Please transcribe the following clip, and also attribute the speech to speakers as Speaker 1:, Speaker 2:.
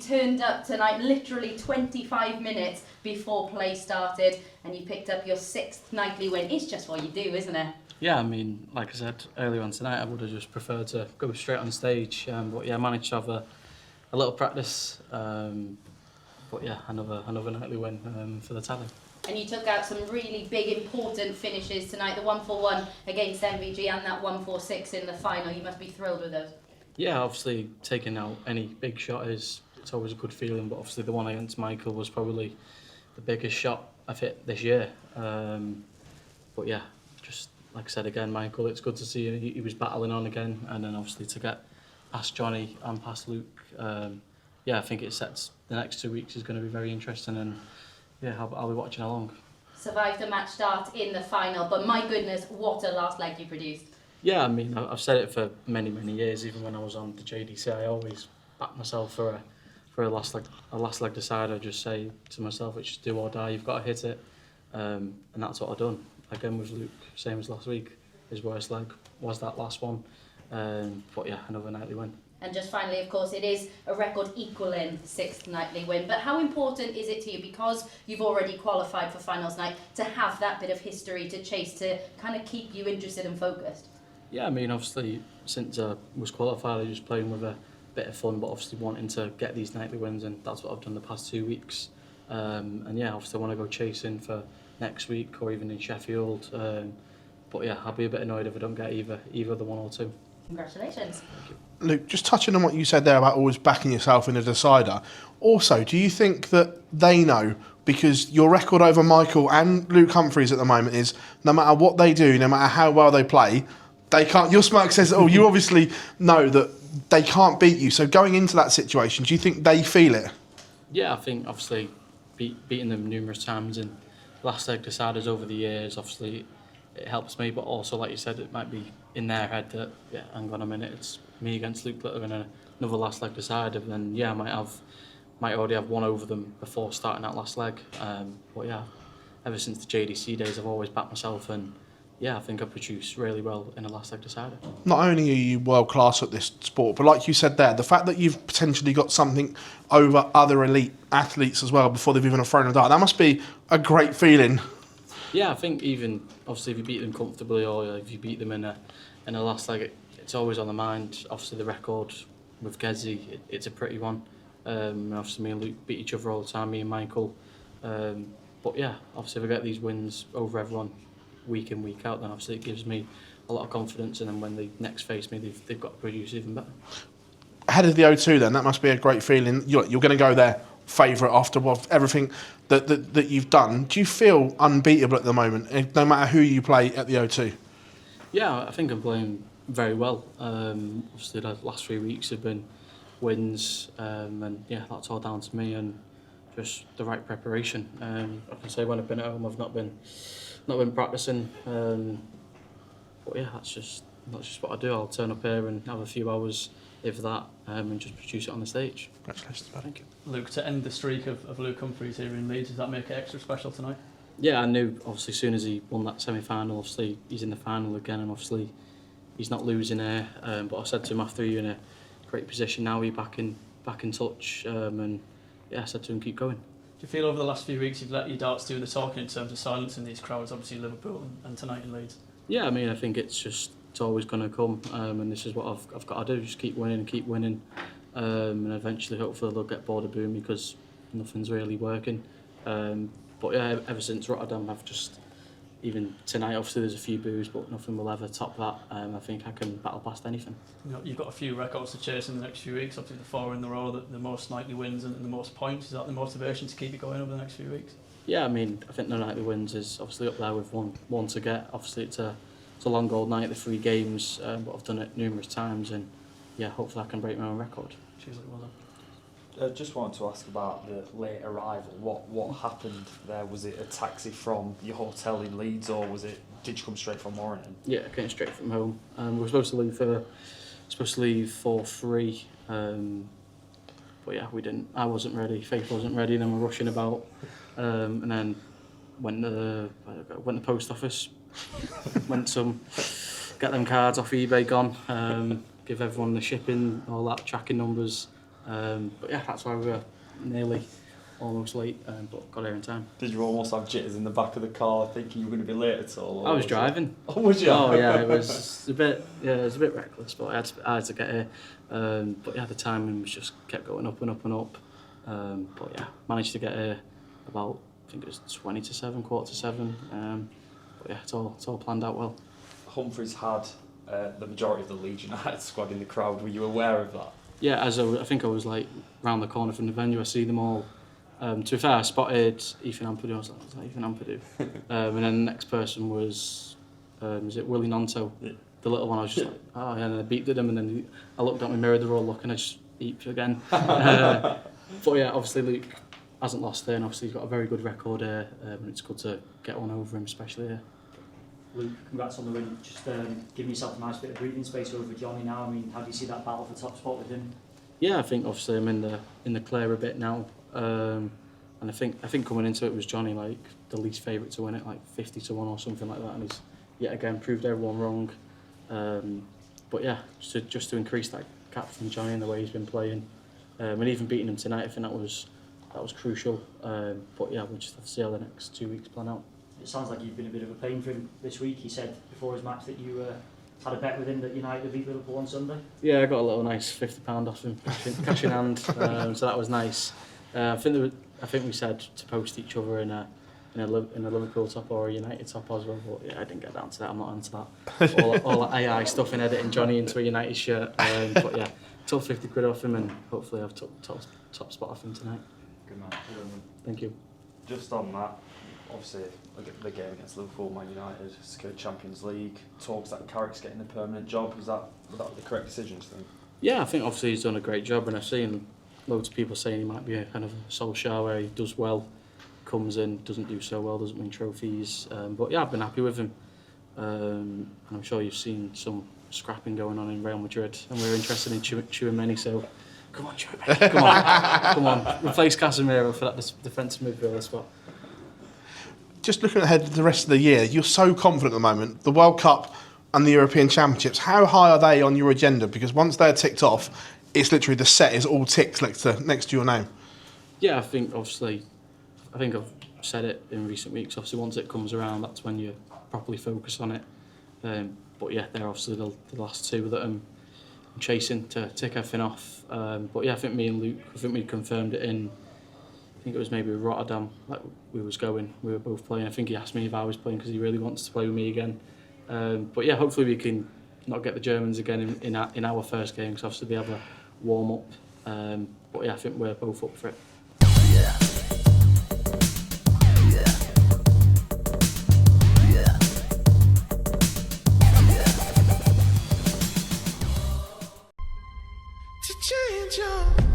Speaker 1: turned up tonight literally 25 minutes before play started, and you picked up your 6th nightly win. It's just what you do, isn't it?
Speaker 2: Yeah, I mean, like I said earlier on tonight, I would have just preferred to go straight on stage. But yeah, I managed to have a little practice. But yeah, another nightly win for the tally.
Speaker 1: And you took out some really big, important finishes tonight. The 1-4-1 against MVG and that 1-4-6 in the final. You must be thrilled with those.
Speaker 2: Yeah, obviously taking out any big shot it's always a good feeling. But obviously the one against Michael was probably the biggest shot I've hit this year. But yeah, just like I said again, Michael, it's good to see he was battling on again, and then obviously to get past Johnny and past Luke. Yeah, I think it sets the next 2 weeks is going to be very interesting, and yeah, I'll be watching along.
Speaker 1: Survived a match start in the final, but my goodness, what a last leg you produced.
Speaker 2: Yeah, I mean, I've said it for many years. Even when I was on the JDC, I always back myself for a last leg decider. I just say to myself, it's just do or die. You've got to hit it, and that's what I've done. Again with Luke, same as last week. His worst leg was that last one, but yeah, another nightly win.
Speaker 1: And just finally, of course, it is a record equaling 6th nightly win. But how important is it to you, because you've already qualified for finals night, to have that bit of history to chase, to kind of keep you interested and focused?
Speaker 2: Yeah, I mean, obviously, since I was qualified, I was just playing with a bit of fun, but obviously wanting to get these nightly wins, and that's what I've done the past 2 weeks. And yeah, obviously I want to go chasing for next week or even in Sheffield. But yeah, I'll be a bit annoyed if I don't get either the 1 or 2.
Speaker 1: Congratulations.
Speaker 2: Thank you.
Speaker 3: Luke, just touching on what you said there about always backing yourself in a decider, also, do you think that they know, because your record over Michael and Luke Humphries at the moment is no matter what they do, no matter how well they play, they can't. Your smirk says, oh, you obviously know that they can't beat you. So going into that situation, do you think they feel it?
Speaker 2: Yeah, I think obviously beating them numerous times in last leg deciders over the years, obviously it helps me, but also like you said, it might be in their head that yeah, hang on a minute, it's me against Luke that are going to another last leg decider. Then yeah, I might already have one over them before starting that last leg. But yeah, ever since the JDC days, I've always backed myself, and yeah, I think I produced really well in a last leg decider.
Speaker 3: Not only are you world class at this sport, but like you said there, the fact that you've potentially got something over other elite athletes as well before they've even thrown a dart, that must be a great feeling.
Speaker 2: Yeah, I think even obviously if you beat them comfortably or if you beat them in a last leg, it's always on the mind. Obviously the record with Gezi, it's a pretty one. Obviously me and Luke beat each other all the time, me and Michael. But yeah, obviously if I get these wins over everyone week in, week out, then obviously it gives me a lot of confidence, and then when they next face me, they've got to produce even better.
Speaker 3: Ahead of the O2 then, that must be a great feeling. You're going to go there favourite after everything that you've done. Do you feel unbeatable at the moment, no matter who you play at the O2?
Speaker 2: Yeah, I think I'm playing very well. Obviously the last 3 weeks have been wins, and yeah, that's all down to me and just the right preparation. I can say when I've been at home, I've not been practicing, but yeah, that's just what I do. I'll turn up here and have a few hours, if that, and just produce it on the stage.
Speaker 3: Congratulations.
Speaker 2: Thank you.
Speaker 4: Luke, to end the streak of Luke Humphries here in Leeds, does that make it extra special tonight?
Speaker 2: Yeah, I knew obviously as soon as he won that semi-final, obviously he's in the final again, and obviously he's not losing there. But I said to him after, you're in a great position now, you're back in touch, and yeah, I said to him, keep going.
Speaker 4: Do you feel over the last few weeks you've let your darts do the talking in terms of silencing these crowds, obviously Liverpool and tonight in Leeds? Yeah,
Speaker 2: I mean, I think it's always going to come, and this is what I've got to do, just keep winning, and eventually hopefully they'll get bored of booing me because nothing's really working. But yeah, ever since Rotterdam, I've just, even tonight obviously there's a few boos, but nothing will ever top that. I think I can battle past anything.
Speaker 4: You know, you've got a few records to chase in the next few weeks, obviously the 4 in the row, the most nightly wins and the most points. Is that the motivation to keep it going over the next few weeks?
Speaker 2: Yeah, I mean, I think the nightly wins is obviously up there with one to get. Obviously it's a long old night, the 3 games, but I've done it numerous times, and yeah, hopefully I can break my own record.
Speaker 4: Cheers, well done.
Speaker 5: Just wanted to ask about the late arrival. What happened there? Was it a taxi from your hotel in Leeds, or did you come straight from Warrington?
Speaker 2: Yeah, I came straight from home. We were supposed to leave for 3, but yeah, we didn't. I wasn't ready. Faith wasn't ready. And then we're rushing about, and then went to the post office. Went get them cards off eBay, gone. Give everyone the shipping, all that, tracking numbers. But yeah, that's why we were nearly almost late, but got here in time.
Speaker 5: Did you almost have jitters in the back of the car thinking you were going to be late at all?
Speaker 2: I was driving.
Speaker 5: Oh, was you?
Speaker 2: Oh yeah, it was a bit reckless, but I had to get here. But yeah, the timing was just kept going up and up and up. But yeah, managed to get here about, I think it was 20 to 7, quarter to 7. But yeah, it's all planned out well.
Speaker 5: Humphries had the majority of the Leeds United squad in the crowd. Were you aware of that?
Speaker 2: Yeah, I think I was like round the corner from the venue. I see them all. To be fair, I spotted Ethan Ampadu. I was like, is that Ethan Ampadu? And then the next person was it Willie Nonto?
Speaker 5: Yeah.
Speaker 2: The little one. I was just like, oh yeah, and I beeped at him, and then I looked at my mirror, they're all looking, I just beeped again. But yeah, obviously Luke hasn't lost there, and obviously he's got a very good record here, and it's good to get one over him, especially here.
Speaker 6: Luke, congrats on the win. Just giving yourself a nice bit of breathing space over Johnny now. I mean, how do you see that battle for top spot with him?
Speaker 2: Yeah, I think obviously I'm in the clear a bit now, and I think coming into it was Johnny like the least favourite to win it, like 50 to 1 or something like that, and he's yet again proved everyone wrong. But yeah, just to increase that gap from Johnny and the way he's been playing, and even beating him tonight, I think that was crucial. But yeah, we'll just have to see how the next 2 weeks plan out.
Speaker 6: It sounds like you've been a bit of a pain for him this week. He said before his match that you had a bet with him that United would beat Liverpool on Sunday.
Speaker 2: Yeah, I got a little nice £50 off him, cash in hand, so that was nice. I think we said to post each other in a Liverpool top or a United top as well, but yeah, I didn't get down to that. I'm not into that. All that AI stuff and editing Johnny into a United shirt. But yeah, took 50 quid off him, and hopefully I've took top spot off him tonight.
Speaker 5: Good man.
Speaker 2: Thank you.
Speaker 5: Just on that, obviously the game against Liverpool, Man United, secured Champions League. Talks that Carrick's getting a permanent job. Was that the correct decision, do you think?
Speaker 2: Yeah, I think obviously he's done a great job, and I've seen loads of people saying he might be a kind of a Solskjaer where he does well, comes in, doesn't do so well, doesn't win trophies. But yeah, I've been happy with him. And I'm sure you've seen some scrapping going on in Real Madrid, and we're interested in Tchouaméni, so come on Tchouaméni, come on, replace Casemiro for that defensive midfielder spot.
Speaker 3: Just looking ahead to the rest of the year, you're so confident at the moment. The World Cup and the European Championships, how high are they on your agenda? Because once they're ticked off, it's literally the set is all ticked next to your name.
Speaker 2: Yeah, I think I've said it in recent weeks. Obviously, once it comes around, that's when you properly focus on it. But yeah, they're obviously the last two that I'm chasing to tick everything off. But yeah, I think me and Luke, we confirmed it in, I think it was maybe Rotterdam, like we were both playing. I think he asked me if I was playing because he really wants to play with me again. But yeah, hopefully we can not get the Germans again in our first game, because obviously they have a warm up. But yeah, I think we're both up for it.
Speaker 7: To change your